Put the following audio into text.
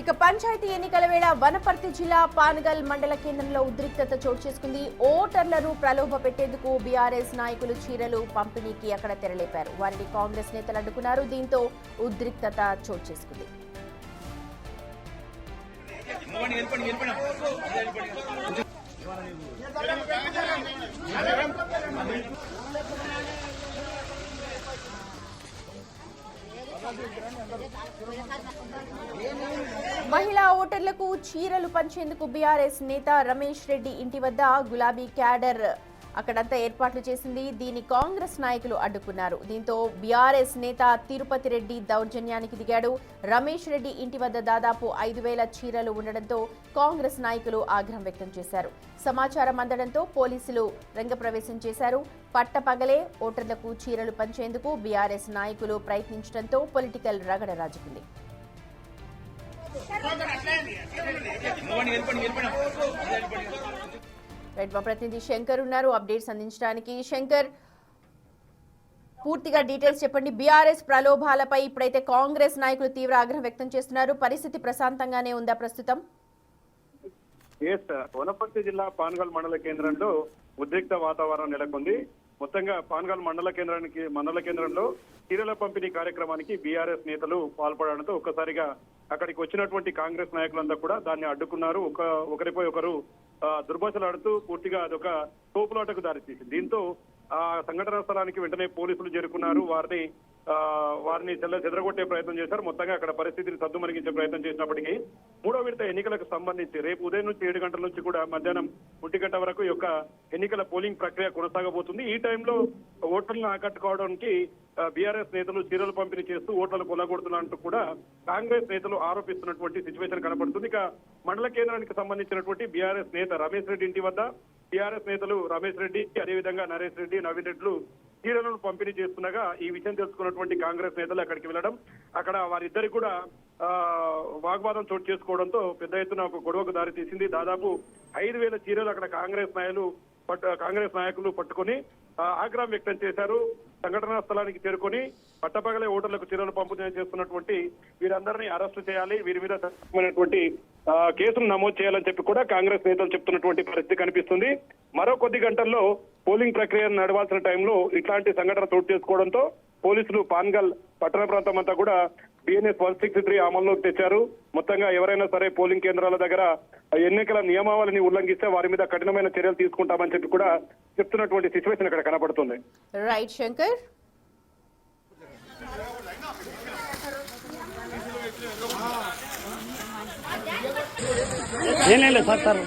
ఇక పంచాయతీ ఎన్నికల వేళ వనపర్తి జిల్లా పానగల్ మండల కేంద్రంలో ఉద్రిక్తత చోటు చేసుకుంది. ఓటర్లను ప్రలోభ పెట్టేందుకు బీఆర్ఎస్ నాయకులు చీరలు పంపిణీకి అక్కడ తెరలేపారు. వారిని కాంగ్రెస్ నేతలు అడ్డుకున్నారు. దీంతో ఉద్రిక్తత చోటు చేసుకుంది. మహిళా ఓటర్లకు చీరలు పంచేందుకు బీఆర్ఎస్ నేత రమేష్ రెడ్డి ఇంటి వద్ద గులాబీ క్యాడర్ అక్కడంతా ఏర్పాట్లు చేసింది. దీని కాంగ్రెస్ నాయకులు అడ్డుకున్నారు. దీంతో బీఆర్ఎస్ నేత తిరుపతి రెడ్డి దౌర్జన్యానికి దిగాడు. రమేష్ రెడ్డి ఇంటి వద్ద దాదాపు 5,000 చీరలు ఉండడంతో కాంగ్రెస్ నాయకులు ఆగ్రహం వ్యక్తం చేశారు. సమాచారం అందడంతో పోలీసులు రంగప్రవేశం చేశారు. పట్టపగలే ఓటర్లకు చీరలు పంచేందుకు బీఆర్ఎస్ నాయకులు ప్రయత్నించడంతో పొలిటికల్ రగడ రాజుకుంది. రైట్, మా ప్రతినిధి శంకర్ ఉన్నారు అప్డేట్స్ అందించడానికి. శంకర్, పూర్తిగా డీటెయిల్స్ చెప్పండి. బీఆర్ఎస్ ప్రలోభాలపై ఇప్పుడైతే కాంగ్రెస్ నాయకులు తీవ్ర ఆగ్రహం వ్యక్తం చేస్తున్నారు. పరిస్థితి ప్రశాంతంగానే ఉందా ప్రస్తుతం? వనపర్తి జిల్లా పానగల్ మండల కేంద్రంలో ఉద్రిక్త వాతావరణం నెలకొంది. మొత్తంగా పానగల్ మండల కేంద్రంలో చీరల పంపిణీ కార్యక్రమానికి బీఆర్ఎస్ నేతలు పాల్పడడంతో ఒక్కసారిగా అక్కడికి వచ్చినటువంటి కాంగ్రెస్ నాయకులంతా కూడా దాన్ని అడ్డుకున్నారు. ఒకరిపై ఒకరు దుర్భాషలాడుతూ పూర్తిగా అదొక తోపులాటకు దారితీసింది. దీంతో ఆ సంఘటనా స్థలానికి వెంటనే పోలీసులు చేరుకున్నారు. వారిని చెదరగొట్టే ప్రయత్నం చేశారు. మొత్తంగా అక్కడ పరిస్థితిని సద్దుమణిగించే ప్రయత్నం చేసినప్పటికీ మూడో విడత ఎన్నికలకు సంబంధించి రేపు ఉదయం నుంచి 7 గంటల నుంచి కూడా మధ్యాహ్నం 1 గంట వరకు ఈ యొక్క ఎన్నికల పోలింగ్ ప్రక్రియ కొనసాగబోతుంది. ఈ టైంలో ఓటర్లను ఆకట్టుకోవడానికి బీఆర్ఎస్ నేతలు చీరలు పంపిణీ చేస్తూ ఓట్లను కొల్లగొడుతున్నట్టు కూడా కాంగ్రెస్ నేతలు ఆరోపిస్తున్నటువంటి సిచ్యువేషన్ కనపడుతుంది. ఇక మండల కేంద్రానికి సంబంధించినటువంటి బీఆర్ఎస్ నేత రమేష్ రెడ్డి ఇంటి వద్ద బీఆర్ఎస్ నేతలు రమేష్ రెడ్డి, అదేవిధంగా నరేష్ రెడ్డి, నవీన్ రెడ్డిలు చీరలను పంపిణీ చేస్తుండగా ఈ విషయం తెలుసుకున్నటువంటి కాంగ్రెస్ నేతలు అక్కడికి వెళ్లడం, అక్కడ వారిద్దరికి కూడా వాగ్వాదం చోటు చేసుకోవడంతో పెద్ద ఎత్తున ఒక గొడవకు దారి తీసింది. దాదాపు 5,000 చీరలు అక్కడ కాంగ్రెస్ నాయకులు పట్టుకొని ఆగ్రహం వ్యక్తం చేశారు. సంఘటనా స్థలానికి చేరుకొని పట్టపగలే ఓటర్లకు చీరలు పంపిణీ చేస్తున్నటువంటి వీరందరినీ అరెస్టు చేయాలి, వీరి మీద కేసులు నమోదు చేయాలని చెప్పి కూడా కాంగ్రెస్ నేతలు చెప్తున్నటువంటి పరిస్థితి కనిపిస్తుంది. మరో కొద్ది గంటల్లో పోలింగ్ ప్రక్రియ నడవాల్సిన టైంలో ఇట్లాంటి సంఘటన చోటు చేసుకోవడంతో పోలీసులు పాన్గల్ పట్టణ ప్రాంతం అంతా కూడా BNS 163 అమల్లోకి తెచ్చారు. మొత్తంగా ఎవరైనా సరే పోలింగ్ కేంద్రాల దగ్గర ఎన్నికల నియమావళిని ఉల్లంఘిస్తే వారి మీద కఠినమైన చర్యలు తీసుకుంటామని చెప్పి కూడా చెప్తున్నటువంటి సిచ్యువేషన్ ఇక్కడ కనబడుతుంది. రైట్ శంకర్. ఏం లేదు సార్